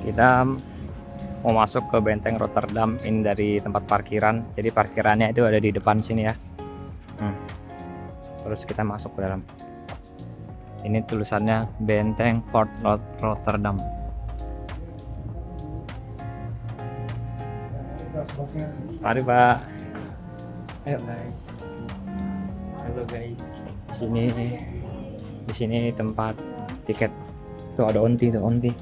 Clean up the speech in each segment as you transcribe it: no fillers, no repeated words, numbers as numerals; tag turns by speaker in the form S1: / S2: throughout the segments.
S1: Kita mau masuk ke Benteng Rotterdam ini dari tempat parkiran. Jadi parkirannya itu ada di depan sini ya. Terus kita masuk ke dalam. Ini tulisannya Benteng Fort Rotterdam. Mari Pak. Ayo guys. Halo guys. Di sini tempat tiket. Tuh ada onti tuh onti.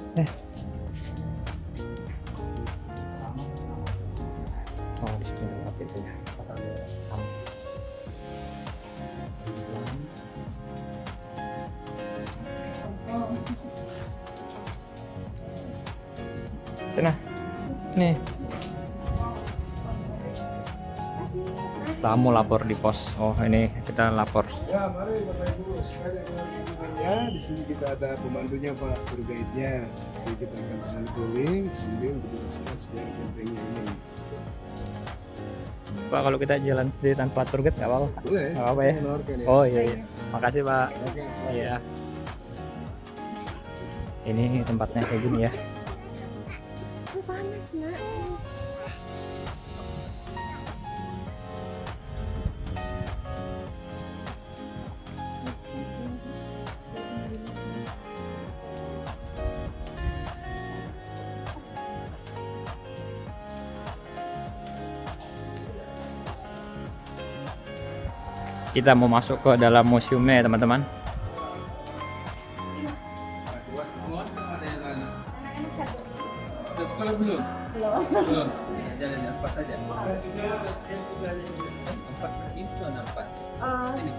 S1: Oh di sini tempat itu ya. Sana. Nih. Tamu lapor di pos. Oh ini kita lapor.
S2: Ya mari Bapak Ibu sekali dengan kunjungannya. Di sini kita ada pemandunya Pak, tour guide-nya. Jadi kita akan keliling sambil menjelaskan sejarah bentengnya ini.
S1: Pak kalau kita jalan sendiri tanpa tour guide nggak apa-apa?
S2: Boleh?
S1: Nggak apa-apa ya?
S2: Menawarkan ya.
S1: Oh iya. Makasih Pak.
S2: Oke, silakan.
S1: Iya. Ini tempatnya kayak gini ya.
S3: Panas nak.
S1: Kita mau masuk ke dalam museumnya ya teman-teman.
S4: Udah sekolah belum?
S3: Belum.
S4: Belum. Jalan 4 saja. 4 itu 4.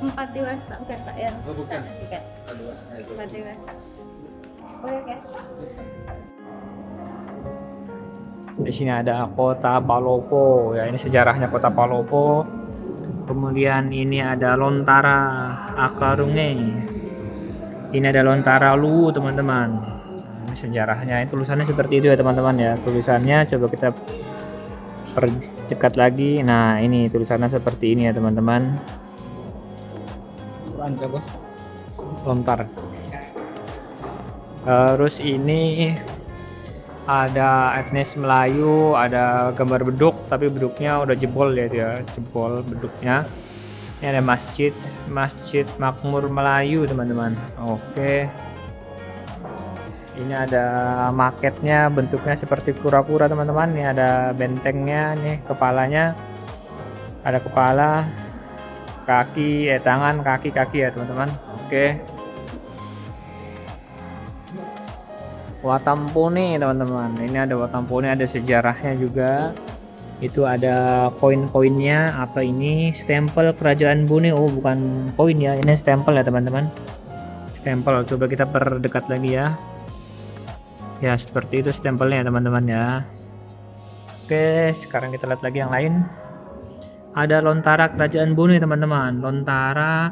S3: Empat dewasa bukan Pak ya?
S4: Oh, bukan.
S3: Bukan.
S4: Aduh,
S3: Empat dewasa. Boleh guys.
S1: Di sini ada kota Palopo ya, ini sejarahnya kota Palopo. Kemudian ini ada Lontara Akarunge. Ini ada Lontara Lu teman-teman. Ini sejarahnya. Ini tulisannya seperti itu ya teman-teman ya. Tulisannya coba kita perdekat lagi. Nah ini tulisannya seperti ini ya teman-teman.
S4: Anda bos.
S1: Lontar. Terus ini ada etnis Melayu, ada gambar beduk, tapi beduknya udah jebol ya dia, jebol beduknya. Ini ada Masjid Makmur Melayu teman-teman. Oke. Ini ada maketnya, bentuknya seperti kura-kura teman-teman. Ini ada bentengnya, nih kepalanya. Ada kepala, kaki, tangan, kaki ya teman-teman. Oke. Watampone teman-teman, ini ada Watampone, ada sejarahnya juga. Itu ada koin-koinnya. Apa ini? Stempel kerajaan Bone. Oh bukan koin ya, ini stempel ya teman-teman. Stempel, coba kita perdekat lagi ya. Ya seperti itu stempelnya teman-teman ya. Oke, sekarang kita lihat lagi yang lain. Ada Lontara kerajaan Bone teman-teman. Lontara,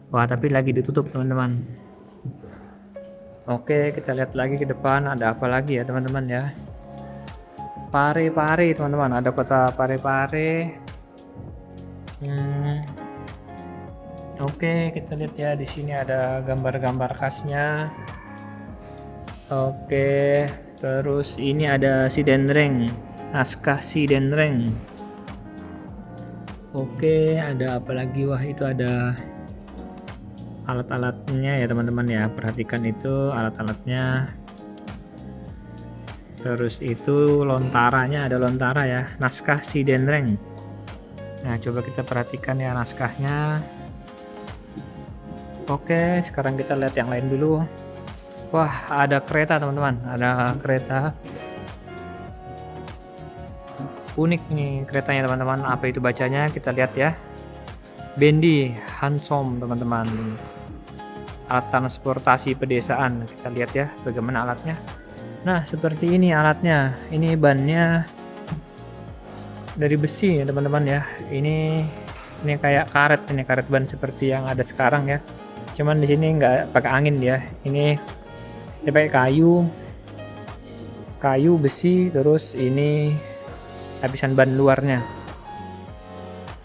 S1: wah tapi lagi ditutup teman-teman. Oke, kita lihat lagi ke depan ada apa lagi ya teman-teman ya. Parepare teman-teman, ada kota Parepare. Oke, kita lihat ya di sini ada gambar-gambar khasnya. Oke, terus ini ada Sidenreng, naskah Sidenreng. Oke, ada apa lagi? Wah, itu ada alat-alatnya ya teman-teman ya, perhatikan itu alat-alatnya. Terus itu lontaranya, ada lontara ya, naskah Sidenreng. Nah coba kita perhatikan ya naskahnya. Oke, sekarang kita lihat yang lain dulu. Wah ada kereta teman-teman, ada kereta unik nih keretanya teman-teman. Apa itu bacanya, kita lihat ya. Bendi Hansom teman-teman, alat transportasi pedesaan. Kita lihat ya bagaimana alatnya. Nah seperti ini alatnya. Ini bannya dari besi ya teman-teman ya. Ini kayak karet, ini karet ban seperti yang ada sekarang ya. Cuman di sini nggak pakai angin ya. Ini pakai kayu besi, terus ini lapisan ban luarnya.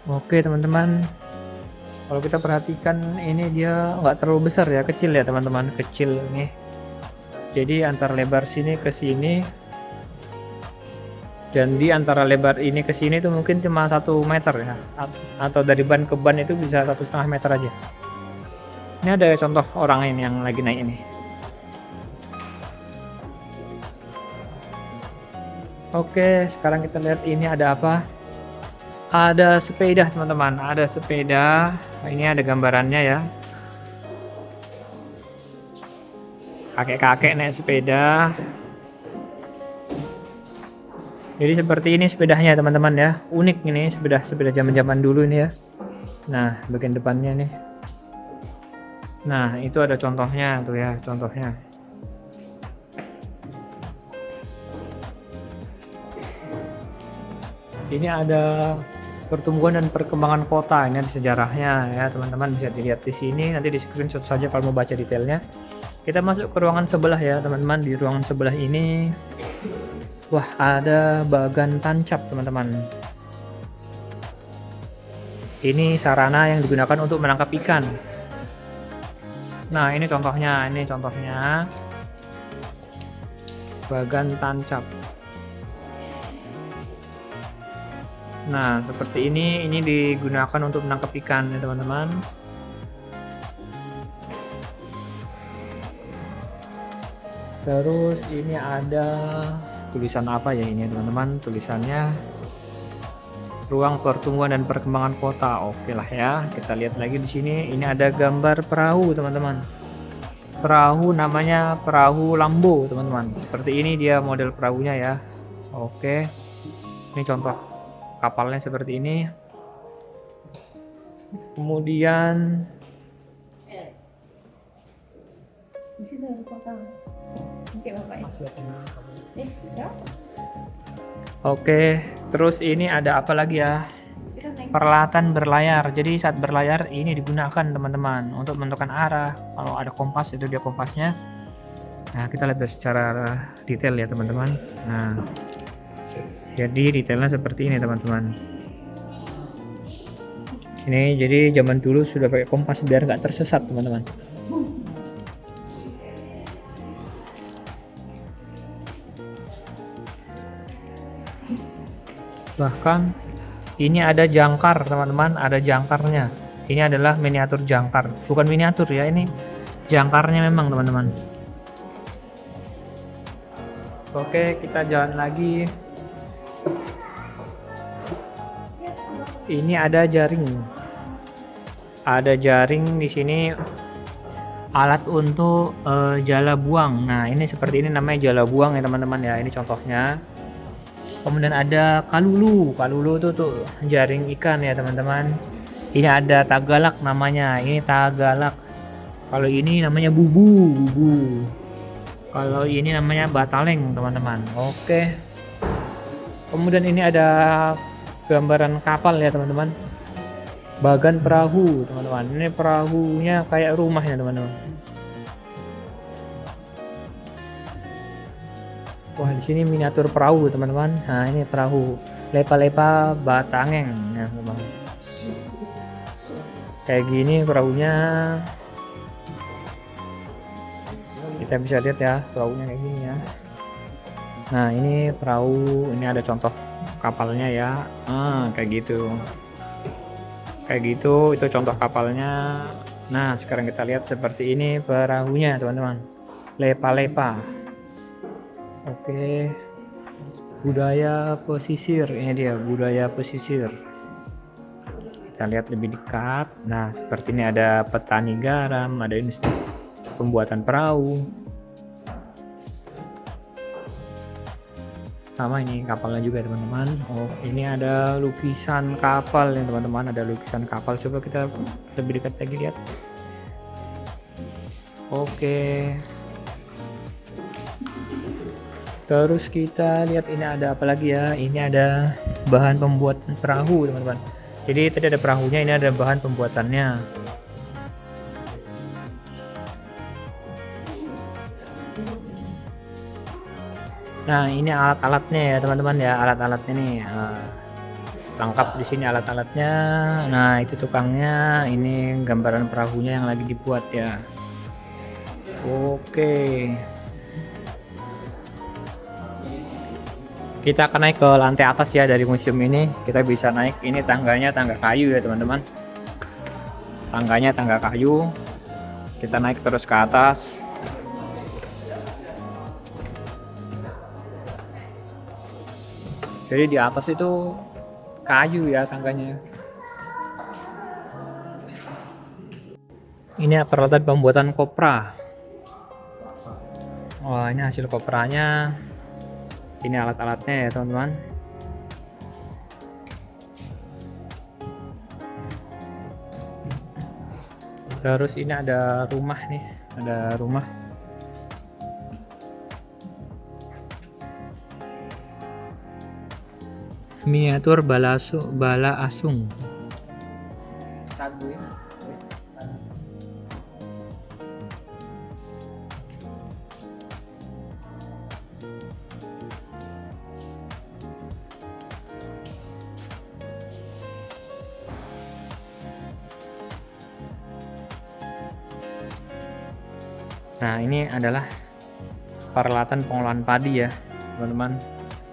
S1: Oke teman-teman, kalau kita perhatikan ini dia nggak terlalu besar ya, kecil ya teman-teman, kecil nih. Jadi antar lebar sini ke sini Dan di antara lebar ini ke sini tuh mungkin cuma 1 meter ya, atau dari ban ke ban itu bisa 1,5 meter aja. Ini ada contoh orang ini yang lagi naik ini. Oke, sekarang kita lihat ini ada apa. Ada sepeda teman-teman, ada sepeda. Ini ada gambarannya ya. Kakek-kakek naik sepeda. Jadi seperti ini sepedanya teman-teman ya. Unik ini sepeda zaman-zaman dulu ini ya. Nah, bagian depannya nih. Nah, itu ada contohnya tuh ya, contohnya. Ini ada pertumbuhan dan perkembangan kota. Ini ada sejarahnya ya, teman-teman bisa dilihat di sini. Nanti di screenshot saja kalau mau baca detailnya. Kita masuk ke ruangan sebelah ya, teman-teman. Di ruangan sebelah ini wah, ada bagan tancap, teman-teman. Ini sarana yang digunakan untuk menangkap ikan. Nah, ini contohnya, bagan tancap. Nah, seperti ini digunakan untuk menangkap ikan ya, teman-teman. Terus ini ada tulisan apa ya ini teman-teman, tulisannya ruang pertumbuhan dan perkembangan kota. Oke lah ya, kita lihat lagi di sini. Ini ada gambar perahu teman-teman, perahu namanya perahu Lambo teman-teman. Seperti ini dia model perahunya ya. Oke, ini contoh kapalnya seperti ini. Kemudian
S3: Di sini ada potong. Oke, Bapak ya. Ya.
S1: Oke, terus ini ada apa lagi ya? Peralatan berlayar. Jadi saat berlayar ini digunakan teman-teman untuk menentukan arah. Kalau ada kompas itu dia kompasnya. Nah, kita lihat secara detail ya teman-teman. Nah, jadi detailnya seperti ini teman-teman. Ini jadi zaman dulu sudah pakai kompas biar nggak tersesat teman-teman. Bahkan ini ada jangkar teman-teman, ada jangkarnya. Ini adalah miniatur jangkar, bukan miniatur ya, ini jangkarnya memang teman-teman. Oke, kita jalan lagi. Ini ada jaring, di sini alat untuk jala buang. Nah, ini seperti ini namanya jala buang ya teman-teman ya, ini contohnya. Kemudian ada kalulu itu tuh jaring ikan ya teman-teman. Ini ada tagalak namanya, ini tagalak. Kalau ini namanya bubu. Kalau ini namanya bataleng teman-teman. Oke. Kemudian ini ada gambaran kapal ya teman-teman. Bagan perahu teman-teman. Ini perahunya kayak rumah ya teman-teman. Wah, di sini miniatur perahu teman-teman. Nah, ini perahu lepa-lepa batangeng ya teman. Kayak gini perahunya. Kita bisa lihat ya perahunya kayak gini ya. Nah, ini perahu, ini ada contoh kapalnya ya. Kayak gitu. Itu contoh kapalnya. Nah, sekarang kita lihat seperti ini perahunya teman-teman. Lepa-lepa. Oke, budaya pesisir, ini dia budaya pesisir. Kita lihat lebih dekat. Nah, seperti ini ada petani garam, ada industri pembuatan perahu. Sama ini kapalnya juga teman-teman. Oh, ini ada lukisan kapal ya teman-teman, ada lukisan kapal. Coba kita lebih dekat lagi lihat. Oke. Terus kita lihat ini ada apa lagi ya. Ini ada bahan pembuatan perahu teman-teman. Jadi tadi ada perahunya, ini ada bahan pembuatannya. Nah, ini alat-alatnya ya teman-teman ya, alat-alatnya nih. Lengkap di sini alat-alatnya. Nah, itu tukangnya, ini gambaran perahunya yang lagi dibuat ya. Oke. Kita akan naik ke lantai atas ya dari museum ini. Kita bisa naik, ini tangganya tangga kayu ya teman-teman. Tangganya tangga kayu. Kita naik terus ke atas. Jadi di atas itu kayu ya tangganya. Ini peralatan pembuatan kopra. Wah, ini hasil kopranya. Ini alat-alatnya ya teman-teman. Terus ini ada rumah nih, ada rumah. Miniatur bala asung.
S4: Sagu ini.
S1: Nah, ini adalah peralatan pengolahan padi ya, teman-teman.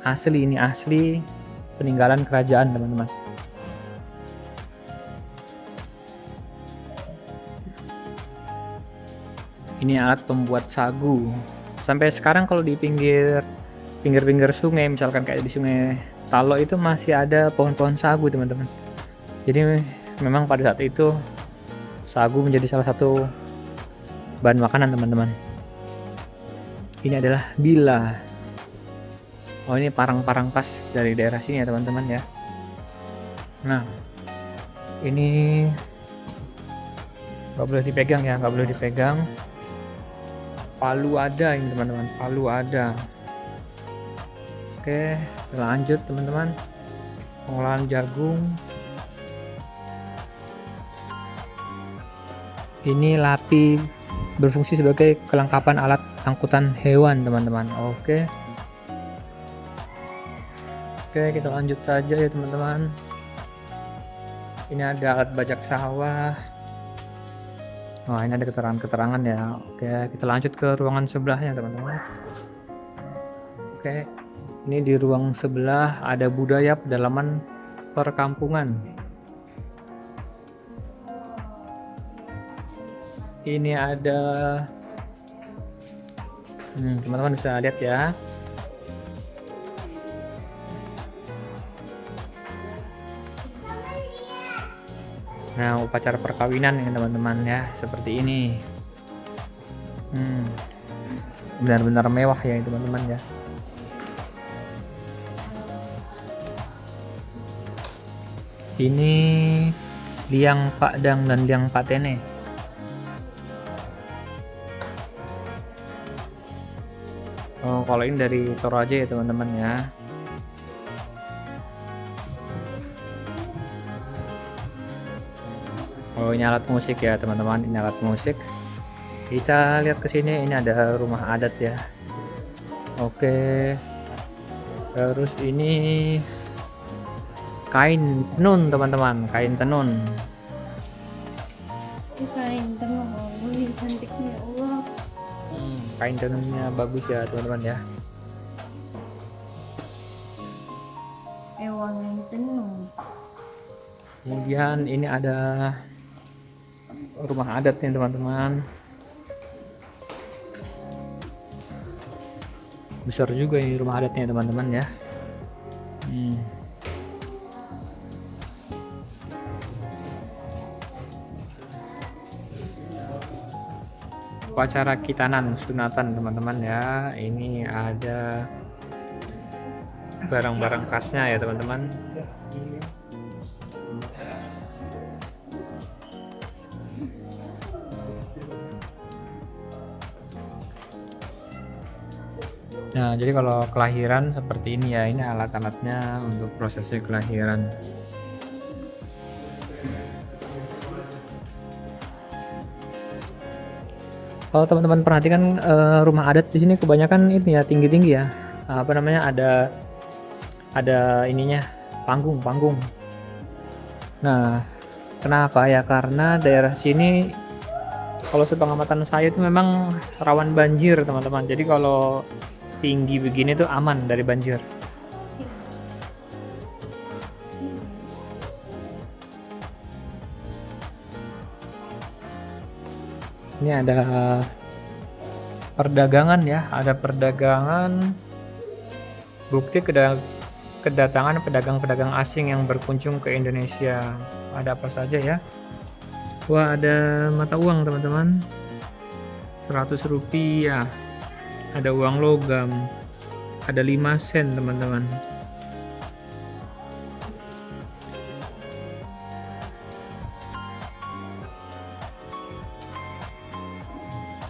S1: Asli, ini asli peninggalan kerajaan, teman-teman. Ini alat pembuat sagu. Sampai sekarang kalau di pinggir-pinggir sungai, misalkan kayak di Sungai Talo itu masih ada pohon-pohon sagu, teman-teman. Jadi memang pada saat itu sagu menjadi salah satu bahan makanan, teman-teman. Ini adalah bila. Oh, ini parang-parang khas dari daerah sini ya teman-teman ya. Nah, ini nggak boleh dipegang ya, nggak boleh dipegang. Palu ada ini teman-teman, palu ada. Oke, lanjut teman-teman. Pengolahan jagung. Ini lapi berfungsi sebagai kelengkapan alat angkutan hewan, teman-teman. Oke, kita lanjut saja ya teman-teman. Ini ada alat bajak sawah. Wah, ini ada keterangan-keterangan ya. Oke, kita lanjut ke ruangan sebelahnya teman-teman. Oke, ini di ruang sebelah ada budaya pedalaman perkampungan. Ini ada teman-teman bisa lihat ya. Nah, upacara perkawinan ya teman-teman ya, seperti ini. Benar-benar mewah ya teman-teman ya. Ini liang Padang dan liang Patene. Oh, kalau ini dari Toraja ya teman-teman ya. Oh, ini alat musik ya teman-teman, ini alat musik. Kita lihat ke sini, ini ada rumah adat ya. Oke. Terus ini kain tenun teman-teman, kain tenun.
S3: Kain tenun, oh, cantiknya Allah.
S1: Kain tenunnya bagus ya teman-teman ya.
S3: Wangi tenun.
S1: Kemudian ini ada rumah adat nih teman-teman. Besar juga ini rumah adatnya teman-teman ya. Upacara kitanan sunatan teman-teman ya. Ini ada barang-barang khasnya ya teman-teman. Nah, jadi kalau kelahiran seperti ini ya, ini alat-alatnya untuk prosesi kelahiran. Kalau teman-teman perhatikan rumah adat di sini kebanyakan ini ya tinggi-tinggi ya. Apa namanya, ada ininya, panggung. Nah, kenapa ya? Karena daerah sini kalau sepengamatan saya itu memang rawan banjir teman-teman. Jadi kalau tinggi begini tuh aman dari banjir. Ini ada perdagangan ya, ada perdagangan, bukti kedatangan pedagang-pedagang asing yang berkunjung ke Indonesia. Ada apa saja ya? Wah, ada mata uang teman-teman, 100 rupiah, ada uang logam, ada 5 sen teman-teman.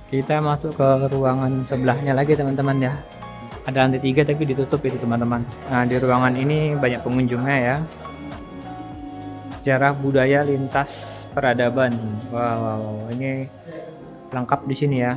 S1: Kita masuk ke ruangan sebelahnya lagi teman-teman ya. Ada lantai 3 tapi ditutup itu teman-teman. Nah, di ruangan ini banyak pengunjungnya ya. Sejarah budaya lintas peradaban. Wow, ini lengkap di sini ya.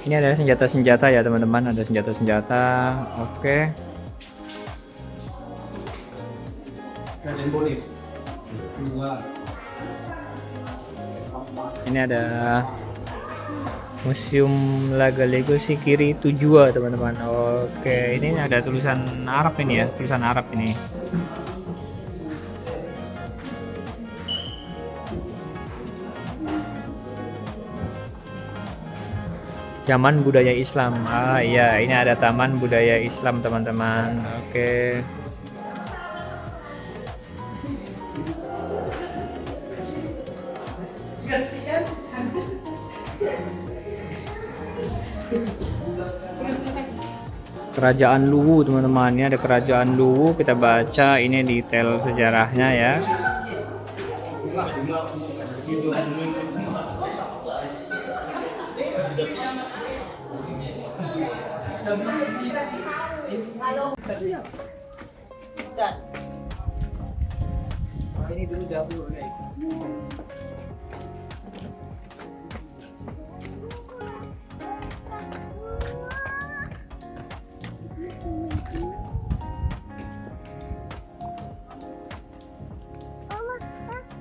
S1: Ini ada senjata-senjata ya teman-teman, ada senjata-senjata. Oke. Ini ada Museum Laga Lego Sikiri Tujua teman-teman. Oke, ini ada tulisan Arab ini ya, tulisan Arab ini. Taman Budaya Islam. Ah iya, ini ada Taman Budaya Islam teman-teman. Oke. Kerajaan Luwu teman-teman. Ini ada Kerajaan Luwu. Kita baca ini detail sejarahnya ya.
S4: Ini dulu dahulu guys.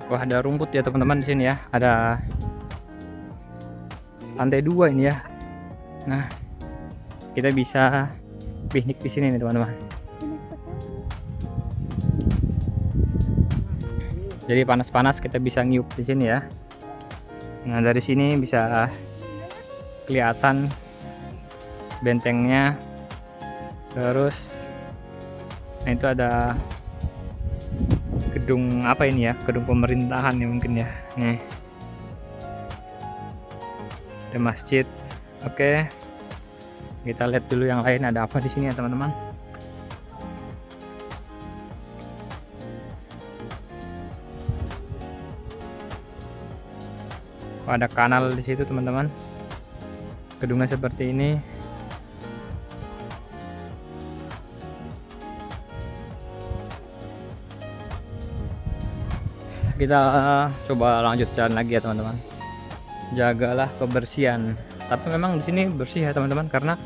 S1: Wah, ada rumput ya teman-teman di sini ya. Ada lantai 2 ini ya. Nah, kita bisa piknik di sini nih teman-teman. Jadi panas-panas kita bisa ngiup di sini ya. Nah, dari sini bisa kelihatan bentengnya. Terus nah itu ada gedung apa ini ya? Gedung pemerintahan ya mungkin ya. Nih. Ada masjid. Oke. Kita lihat dulu yang lain ada apa di sini ya, teman-teman. Oh, ada kanal di situ, teman-teman. Gedungnya seperti ini. Kita coba lanjut jalan lagi ya, teman-teman. Jagalah kebersihan. Tapi memang di sini bersih ya, teman-teman, karena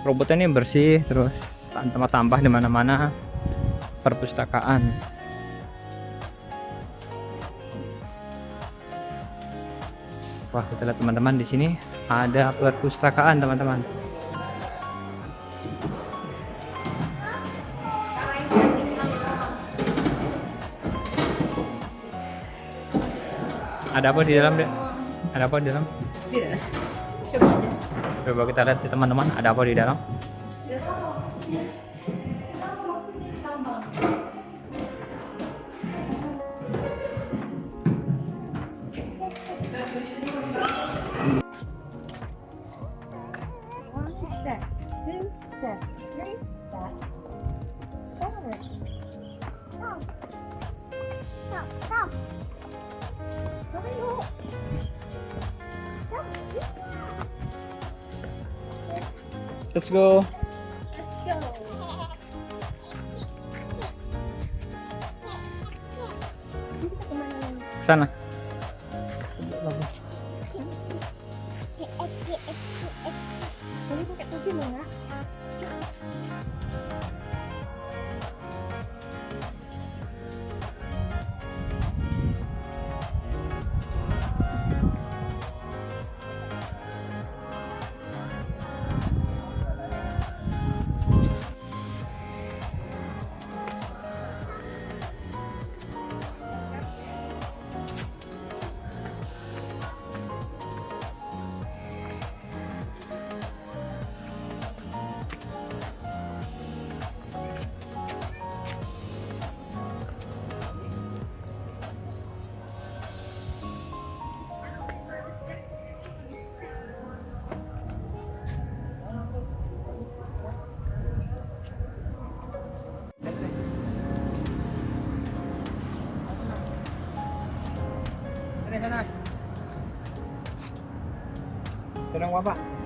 S1: robotnya ini bersih, terus tempat sampah di mana-mana, perpustakaan. Wah, kita lihat teman-teman, di sini ada perpustakaan, teman-teman. Ada apa di dalam, Dek? Ada apa di dalam?
S3: Tidak. Coba aja.
S1: Coba kita lihat ya, teman-teman, ada apa di dalam?
S3: Gak tahu. Kita maksudnya tambang.
S1: Let's go. Sana. Tenang Bapak.